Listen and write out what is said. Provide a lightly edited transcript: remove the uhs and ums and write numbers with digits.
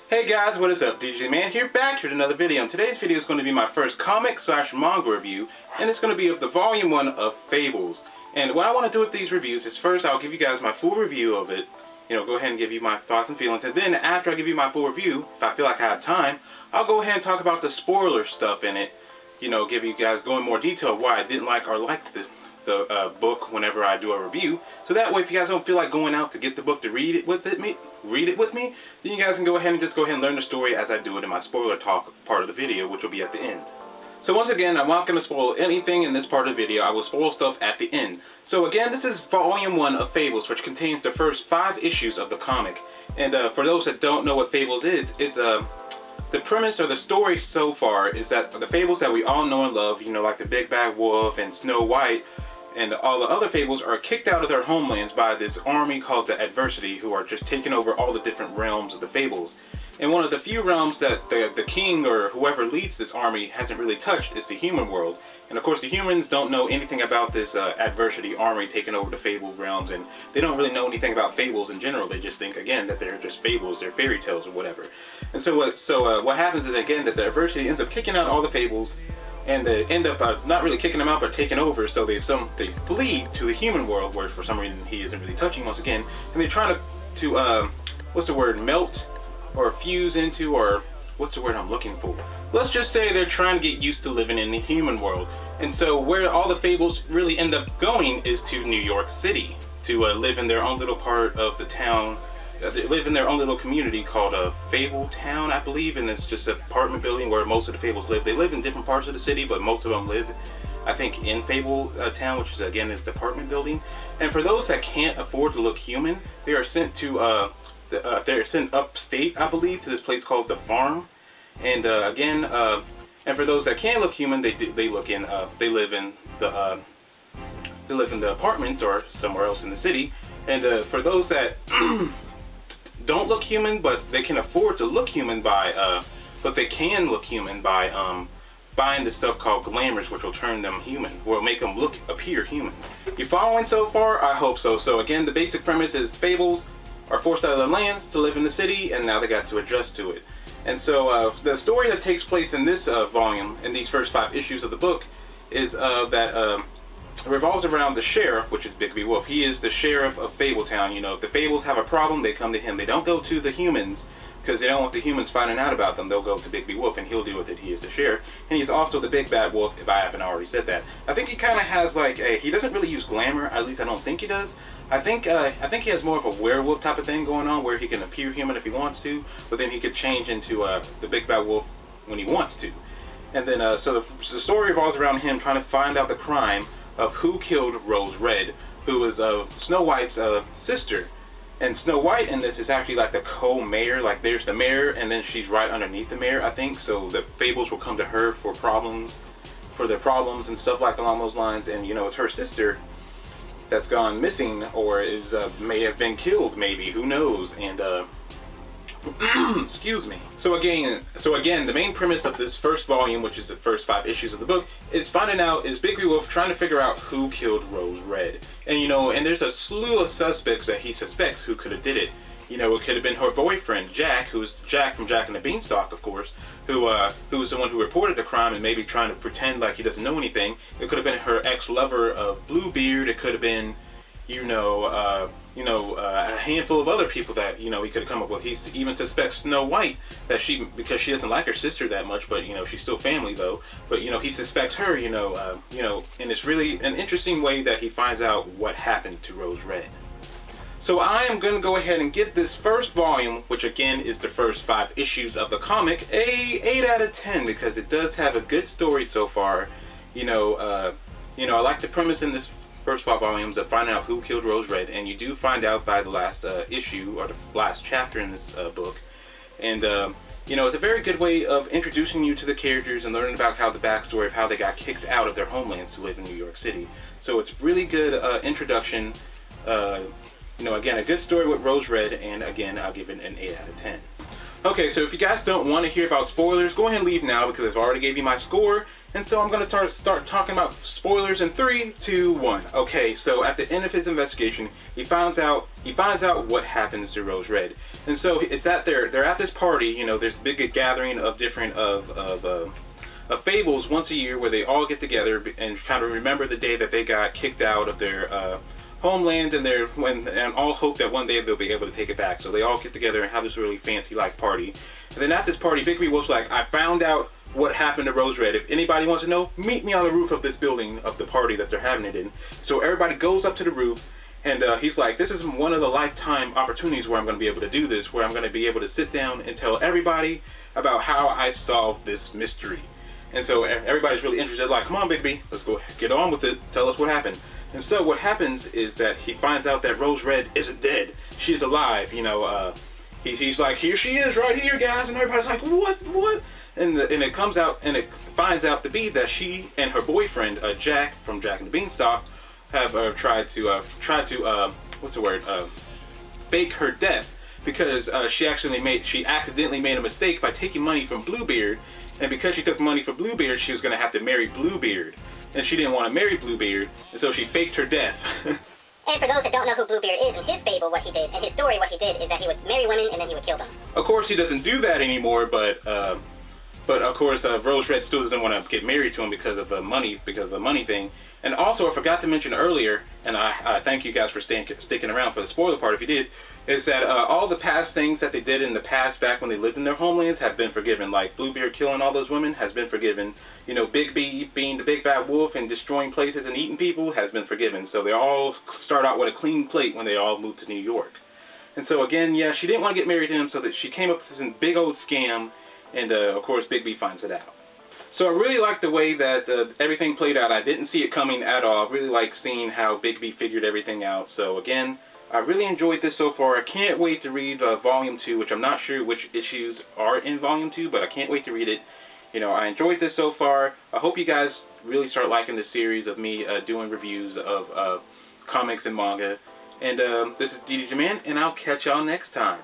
Hey guys, what is up? DJ Man here, back with another video. And today's video is going to be my first comic/manga review, and it's going to be of the Volume 1 of Fables. And what I want to do with these reviews is first I'll give you guys my full review of it, go ahead and give you my thoughts and feelings, and then after I give you my full review, if I feel like I have time, I'll go ahead and talk about the spoiler stuff in it, give you guys go in more detail why I didn't like or liked the book whenever I do a review. So that way, if you guys don't feel like going out to get the book to read it with me, then you guys can go ahead and learn the story as I do it in my spoiler talk part of the video, which will be at the end. So once again, I'm not going to spoil anything in this part of the video. I will spoil stuff at the end. So again, this is Volume 1 of Fables, which contains the first 5 issues of the comic. And for those that don't know what Fables is, it's the premise or the story so far is that the Fables that we all know and love, like the Big Bad Wolf and Snow White, and all the other Fables are kicked out of their homelands by this army called the Adversity, who are just taking over all the different realms of the Fables. And one of the few realms that the king or whoever leads this army hasn't really touched is the human world. And of course the humans don't know anything about this Adversity army taking over the Fable realms, and they don't really know anything about Fables in general. They just think, again, that they're just fables, they're fairy tales or whatever. And so what happens is, again, that the Adversity ends up kicking out all the Fables, and they end up not really kicking them out, but taking over. So they flee to the human world, where for some reason he isn't really touching once again, and they're trying to melt or fuse into, or what's the word I'm looking for? Let's just say they're trying to get used to living in the human world. And so where all the Fables really end up going is to New York City to live in their own little part of the town. They live in their own little community called Fable Town, I believe, and it's just an apartment building where most of the Fables live. They live in different parts of the city, but most of them live, I think, in Fable Town, which is, again, is the apartment building. And for those that can't afford to look human, they are sent to they're sent upstate, I believe, to this place called the Farm. And and for those that can look human, they live in the apartments or somewhere else in the city. And for those that don't look human, but they can afford to look human buying this stuff called glamours, which will turn them human, will make them appear human. You following so far? I hope so. So again, the basic premise is Fables are forced out of their lands to live in the city, and now they got to adjust to it. And so the story that takes place in this volume, in these first 5 issues of the book, is that revolves around the sheriff, which is Bigby Wolf. He is the sheriff of Fabletown. If the Fables have a problem, they come to him. They don't go to the humans, because they don't want the humans finding out about them. They'll go to Bigby Wolf, and he'll deal with it. He is the sheriff, and he's also the Big Bad Wolf, if I haven't already said that. I think he kind of has he doesn't really use glamour, at least I don't think he does. I think he has more of a werewolf type of thing going on, where he can appear human if he wants to, but then he could change into the Big Bad Wolf when he wants to. And then so the story revolves around him trying to find out the crime of who killed Rose Red, who is Snow White's sister. And Snow White in this is actually like the co-mayor. Like, there's the mayor, and then she's right underneath the mayor, I think. So the Fables will come to her for their problems and stuff like along those lines. And it's her sister that's gone missing, or may have been killed, maybe, who knows. And excuse me. So again, the main premise of this first volume, which is the first 5 issues of the book, is Bigby Wolf trying to figure out who killed Rose Red. And and there's a slew of suspects that he suspects who could have did it. It could have been her boyfriend, Jack, who's Jack from Jack and the Beanstalk, of course, who was the one who reported the crime and maybe trying to pretend like he doesn't know anything. It could have been her ex-lover, Bluebeard. It could have been, a handful of other people that, he could have come up with. He even suspects Snow White, because she doesn't like her sister that much, but, she's still family, though. But, he suspects her, and it's really an interesting way that he finds out what happened to Rose Red. So I am going to go ahead and give this first volume, which again is the first 5 issues of the comic, a 8 out of 10, because it does have a good story so far. I like the premise in this first 5 volumes of finding out who killed Rose Red, and you do find out by the last issue, or the last chapter in this book. And it's a very good way of introducing you to the characters and learning about how the backstory of how they got kicked out of their homelands to live in New York City. So it's really good introduction. Again, a good story with Rose Red, and again, I'll give it an 8 out of 10. Okay, so if you guys don't want to hear about spoilers, go ahead and leave now, because I've already gave you my score, And so I'm going to start talking about spoilers in 3, 2, 1. Okay, so at the end of his investigation, he finds out what happens to Rose Red. And so it's they're at this party, you know, there's a big gathering of different of Fables once a year where they all get together and kind of remember the day that they got kicked out of their homeland, and all hope that one day they'll be able to take it back. So they all get together and have this really fancy party. And then at this party, Bigby Wolf's like, I found out what happened to Rose Red. If anybody wants to know, meet me on the roof of this building of the party that they're having it in. So everybody goes up to the roof, and he's like, this is one of the lifetime opportunities where I'm going to be able to do this, where I'm going to be able to sit down and tell everybody about how I solved this mystery. And so everybody's really interested, like, come on, Bigby, let's go get on with it. Tell us what happened. And so what happens is that he finds out that Rose Red isn't dead. She's alive, you know. He's like, here she is, right here, guys. And everybody's like, what? And it comes out, and it finds out to be that she and her boyfriend, Jack from Jack and the Beanstalk, have tried to fake her death, because she accidentally made a mistake by taking money from Bluebeard, and because she took money from Bluebeard, she was going to have to marry Bluebeard, and she didn't want to marry Bluebeard, and so she faked her death. And for those that don't know who Bluebeard is, in his fable, what he did, in his story, what he did is that he would marry women and then he would kill them. Of course, he doesn't do that anymore, but of course, Rose Red still doesn't want to get married to him because of the money thing. And also, I forgot to mention earlier, and I thank you guys for sticking around for the spoiler part if you did, is that all the past things that they did in the past back when they lived in their homelands have been forgiven. Like Bluebeard killing all those women has been forgiven. You know, Bigby being the big bad wolf and destroying places and eating people has been forgiven. So they all start out with a clean plate when they all moved to New York. And so again, yeah, she didn't want to get married to him, so that she came up with this big old scam, and of course Bigby finds it out. So I really like the way that everything played out. I didn't see it coming at all. I really like seeing how Bigby figured everything out. So again, I really enjoyed this so far. I can't wait to read Volume 2, which I'm not sure which issues are in Volume 2, but I can't wait to read it. You know, I enjoyed this so far. I hope you guys really start liking this series of me doing reviews of comics and manga. And this is DDJ Man, and I'll catch y'all next time.